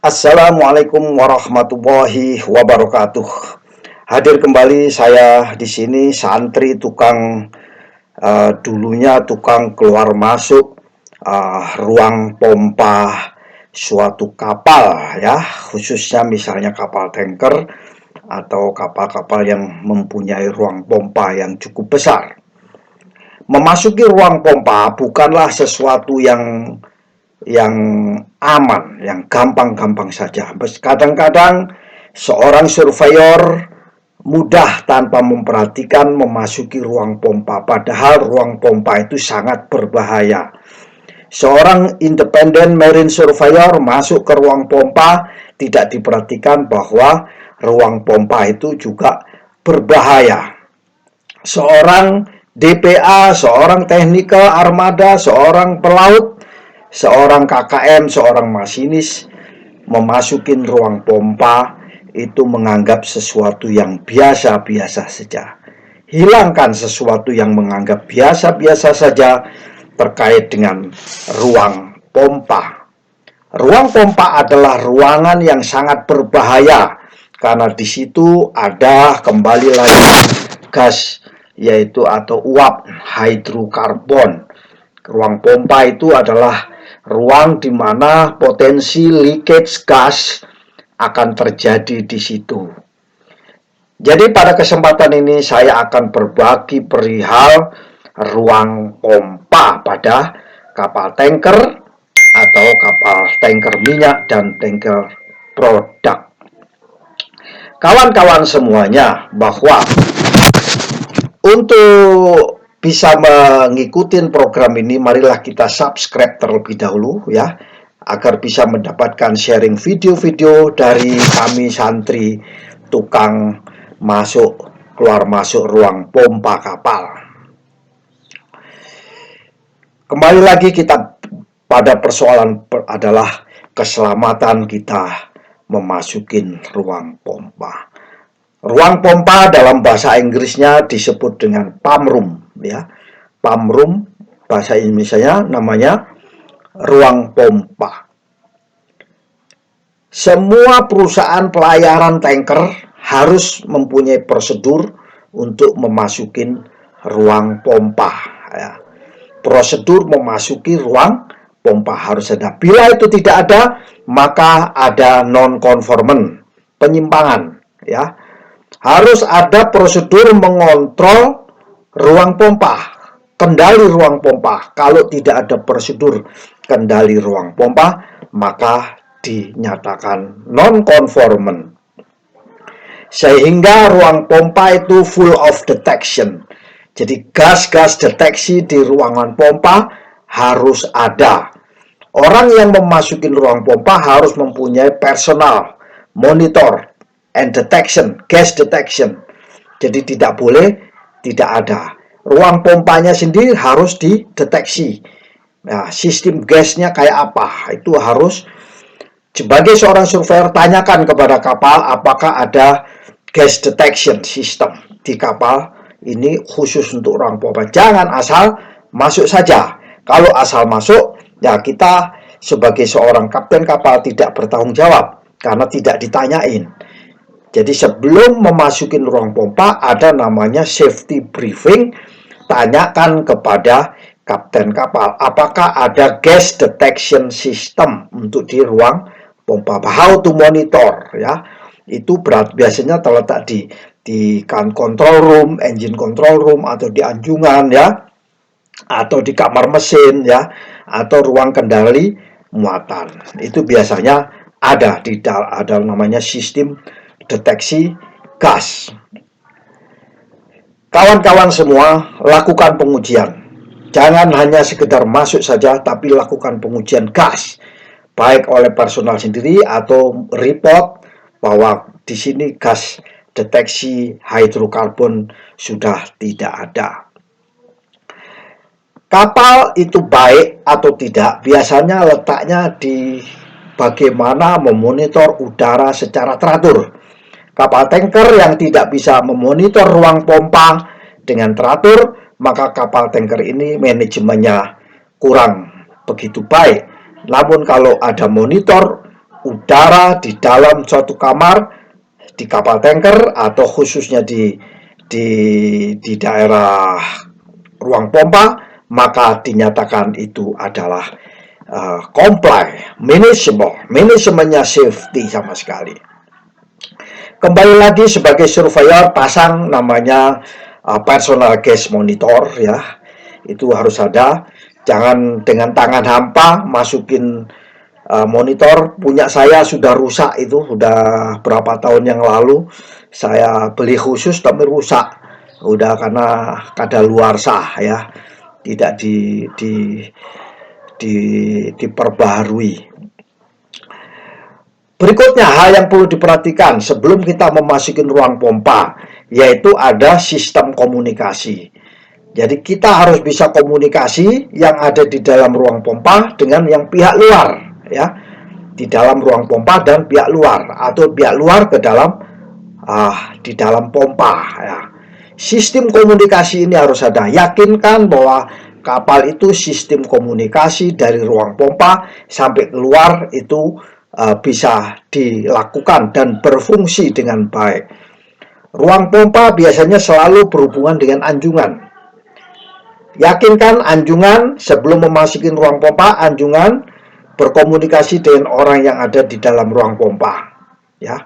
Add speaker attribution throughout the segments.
Speaker 1: Assalamualaikum warahmatullahi wabarakatuh. Hadir kembali saya di sini santri tukang dulunya tukang keluar masuk ruang pompa suatu kapal ya, khususnya misalnya kapal tanker atau kapal-kapal yang mempunyai ruang pompa yang cukup besar. Memasuki ruang pompa bukanlah sesuatu yang aman, yang gampang-gampang saja. Kadang-kadang seorang surveyor mudah tanpa memperhatikan memasuki ruang pompa, padahal ruang pompa itu sangat berbahaya. Seorang independent marine surveyor masuk ke ruang pompa, tidak diperhatikan bahwa ruang pompa itu juga berbahaya. Seorang DPA, seorang technical armada, seorang pelaut, seorang KKM, seorang masinis memasukin ruang pompa itu menganggap sesuatu yang biasa-biasa saja. Hilangkan sesuatu yang menganggap biasa-biasa saja terkait dengan ruang pompa. Ruang pompa adalah ruangan yang sangat berbahaya karena di situ ada kembali lagi gas yaitu atau uap hidrokarbon. Ruang pompa itu adalah ruang di mana potensi leakage gas akan terjadi di situ. Jadi pada kesempatan ini saya akan berbagi perihal ruang pompa pada kapal tanker atau kapal tanker minyak dan tanker produk. Kawan-kawan semuanya, bahwa untuk bisa mengikuti program ini, marilah kita subscribe terlebih dahulu ya, agar bisa mendapatkan sharing video-video dari kami santri tukang keluar masuk ruang pompa kapal. Kembali lagi kita pada persoalan adalah keselamatan kita memasukin ruang pompa. Ruang pompa dalam bahasa Inggrisnya disebut dengan pump room ya. Pump room bahasa Indonesia namanya ruang pompa. Semua perusahaan pelayaran tanker harus mempunyai prosedur untuk memasukin ruang pompa ya. Prosedur memasuki ruang pompa harus ada. Bila itu tidak ada, maka ada non-conformant, penyimpangan ya. Harus ada prosedur mengontrol ruang pompa, kendali ruang pompa. Kalau tidak ada prosedur kendali ruang pompa, maka dinyatakan non-conformant. Sehingga ruang pompa itu full of detection. Jadi gas-gas deteksi di ruangan pompa harus ada. Orang yang memasuki ruang pompa harus mempunyai personal monitor and detection, gas detection. Jadi tidak boleh tidak ada. Ruang pompanya sendiri harus dideteksi. Nah, sistem gasnya kayak apa? Itu harus, sebagai seorang surveyor, tanyakan kepada kapal apakah ada gas detection system di kapal ini khusus untuk ruang pompa. Jangan asal masuk saja. Kalau asal masuk, ya kita sebagai seorang kapten kapal tidak bertanggung jawab karena tidak ditanyain. Jadi sebelum memasuki ruang pompa ada namanya safety briefing. Tanyakan kepada kapten kapal apakah ada gas detection system untuk di ruang pompa. How to monitor ya. Itu biasanya terletak di control room, engine control room, atau di anjungan ya, atau di kamar mesin ya, atau ruang kendali muatan. Itu biasanya ada namanya sistem deteksi gas. Kawan-kawan semua, lakukan pengujian. Jangan hanya sekedar masuk saja, tapi lakukan pengujian gas, baik oleh personal sendiri atau report bahwa di sini gas deteksi hidrokarbon sudah tidak ada. Kapal itu baik atau tidak biasanya letaknya di bagaimana memonitor udara secara teratur. Kapal tanker yang tidak bisa memonitor ruang pompa dengan teratur, maka kapal tanker ini manajemennya kurang begitu baik. Namun kalau ada monitor udara di dalam suatu kamar di kapal tanker atau khususnya di daerah ruang pompa, maka dinyatakan itu adalah comply, manajemennya safety sama sekali. Kembali lagi sebagai surveyor, pasang namanya personal gas monitor ya, itu harus ada. Jangan dengan tangan hampa masukin monitor. Punya saya sudah rusak, itu sudah berapa tahun yang lalu saya beli khusus tapi rusak, udah karena kadaluarsa ya, tidak diperbaharui. Berikutnya, hal yang perlu diperhatikan sebelum kita memasukin ruang pompa, yaitu ada sistem komunikasi. Jadi kita harus bisa komunikasi yang ada di dalam ruang pompa dengan yang pihak luar ya, di dalam ruang pompa dan pihak luar, atau pihak luar ke dalam di dalam pompa ya. Sistem komunikasi ini harus ada. Yakinkan bahwa kapal itu sistem komunikasi dari ruang pompa sampai keluar itu bisa dilakukan dan berfungsi dengan baik. Ruang pompa biasanya selalu berhubungan dengan anjungan. Yakinkan anjungan sebelum memasuki ruang pompa, anjungan berkomunikasi dengan orang yang ada di dalam ruang pompa. Ya,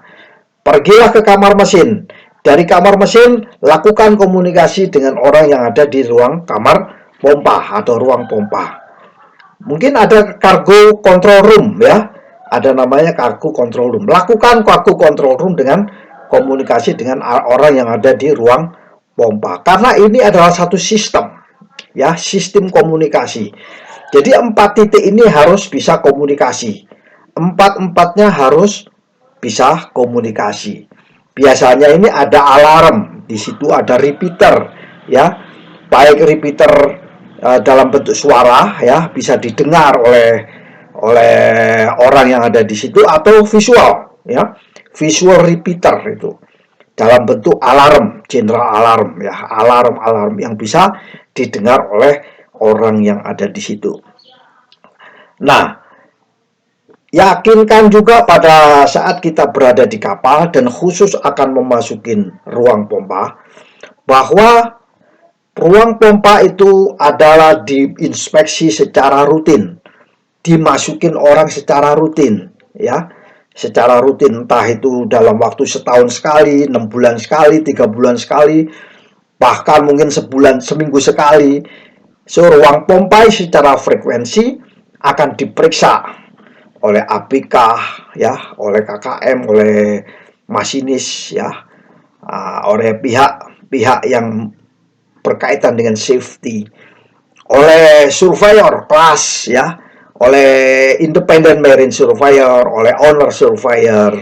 Speaker 1: pergilah ke kamar mesin. Dari kamar mesin, lakukan komunikasi dengan orang yang ada di ruang kamar pompa atau ruang pompa. Mungkin ada cargo control room ya, ada namanya cargo control room. Lakukan cargo control room dengan komunikasi dengan orang yang ada di ruang pompa. Karena ini adalah satu sistem ya, sistem komunikasi. Jadi 4 titik ini harus bisa komunikasi. 4-4-nya harus bisa komunikasi. Biasanya ini ada alarm, di situ ada repeater ya, baik repeater dalam bentuk suara ya, bisa didengar oleh orang yang ada di situ, atau visual ya, visual repeater itu dalam bentuk alarm, general alarm ya, alarm yang bisa didengar oleh orang yang ada di situ. Nah, yakinkan juga pada saat kita berada di kapal dan khusus akan memasukin ruang pompa, bahwa ruang pompa itu adalah diinspeksi secara rutin, dimasukin orang secara rutin ya, secara rutin, entah itu dalam waktu setahun sekali, 6 bulan sekali, 3 bulan sekali, bahkan mungkin seminggu sekali. So, ruang pompa secara frekuensi akan diperiksa oleh ABK ya, oleh KKM, oleh masinis ya, oleh pihak yang berkaitan dengan safety, oleh surveyor kelas ya, oleh independent marine surveyor, oleh owner surveyor,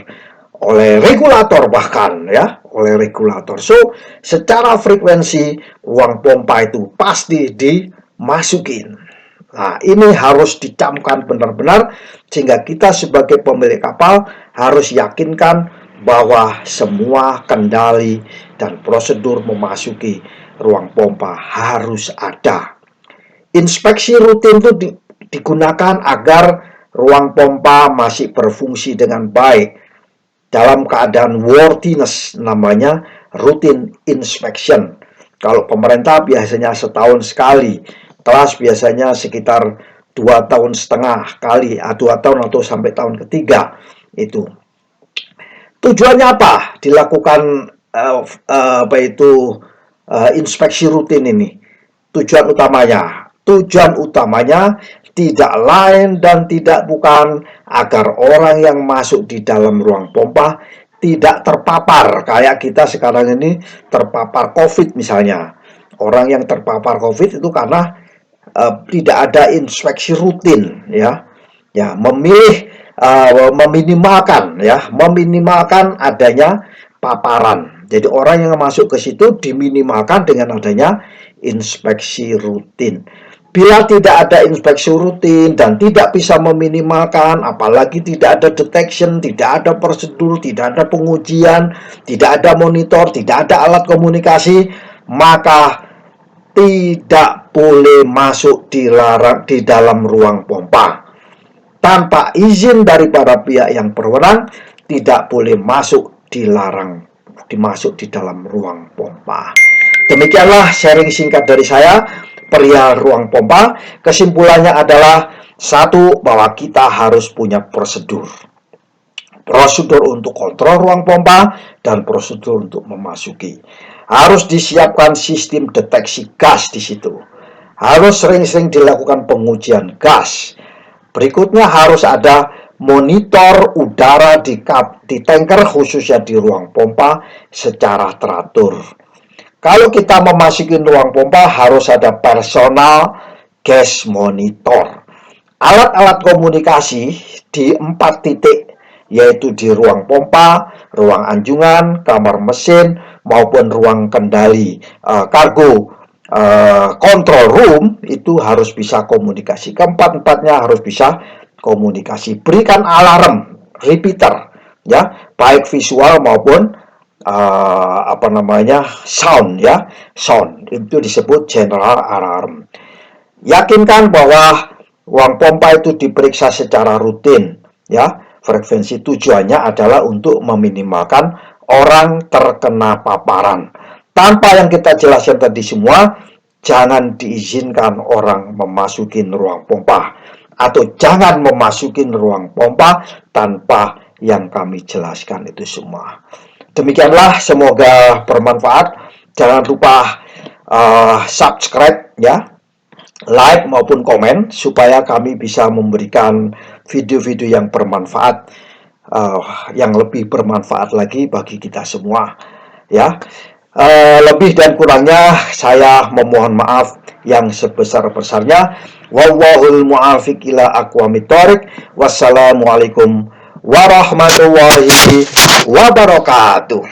Speaker 1: oleh regulator bahkan ya, oleh regulator. So, secara frekuensi ruang pompa itu pasti dimasukin. Nah, ini harus dicamkan benar-benar, sehingga kita sebagai pemilik kapal harus yakinkan bahwa semua kendali dan prosedur memasuki ruang pompa harus ada. Inspeksi rutin itu digunakan agar ruang pompa masih berfungsi dengan baik dalam keadaan worthiness, namanya routine inspection. Kalau pemerintah biasanya setahun sekali, kelas biasanya sekitar 2,5 tahun kali, 2 tahun atau sampai tahun ketiga itu. Tujuannya apa? Dilakukan inspeksi rutin ini. Tujuan utamanya tidak lain dan tidak bukan agar orang yang masuk di dalam ruang pompa tidak terpapar, kayak kita sekarang ini terpapar COVID misalnya. Orang yang terpapar COVID itu karena tidak ada inspeksi rutin ya, meminimalkan adanya paparan. Jadi orang yang masuk ke situ diminimalkan dengan adanya inspeksi rutin. Bila tidak ada inspeksi rutin dan tidak bisa meminimalkan, apalagi tidak ada detection, tidak ada prosedur, tidak ada pengujian, tidak ada monitor, tidak ada alat komunikasi, maka tidak boleh masuk, dilarang di dalam ruang pompa. tanpa izin daripada pihak yang berwenang tidak boleh dimasuk di dalam ruang pompa. Demikianlah sharing singkat dari saya perihal ruang pompa. Kesimpulannya adalah satu, bahwa kita harus punya prosedur untuk kontrol ruang pompa dan prosedur untuk memasuki. Harus disiapkan sistem deteksi gas di situ. Harus sering-sering dilakukan pengujian gas. Berikutnya harus ada monitor udara di tanker khususnya di ruang pompa secara teratur. Kalau kita memasuki ruang pompa harus ada personal gas monitor. Alat-alat komunikasi di 4 titik, yaitu di ruang pompa, ruang anjungan, kamar mesin, maupun ruang kendali kargo control room, itu harus bisa komunikasi. Keempat-empatnya harus bisa komunikasi. Berikan alarm repeater, ya, baik visual maupun sound, ya, sound itu disebut general alarm. Yakinkan bahwa ruang pompa itu diperiksa secara rutin, ya. Frekuensi tujuannya adalah untuk meminimalkan orang terkena paparan. Tanpa yang kita jelaskan tadi semua, jangan diizinkan orang memasuki ruang pompa, atau jangan memasuki ruang pompa tanpa yang kami jelaskan itu semua. Demikianlah, semoga bermanfaat. Jangan lupa subscribe, ya, like maupun komen, supaya kami bisa memberikan video-video yang bermanfaat, yang lebih bermanfaat lagi bagi kita semua, ya. Lebih dan kurangnya saya memohon maaf yang sebesar-besarnya. Wallahul mu'afiq ila aqwamit thoriq. Wassalamualaikum warahmatullahi wabarakatuh.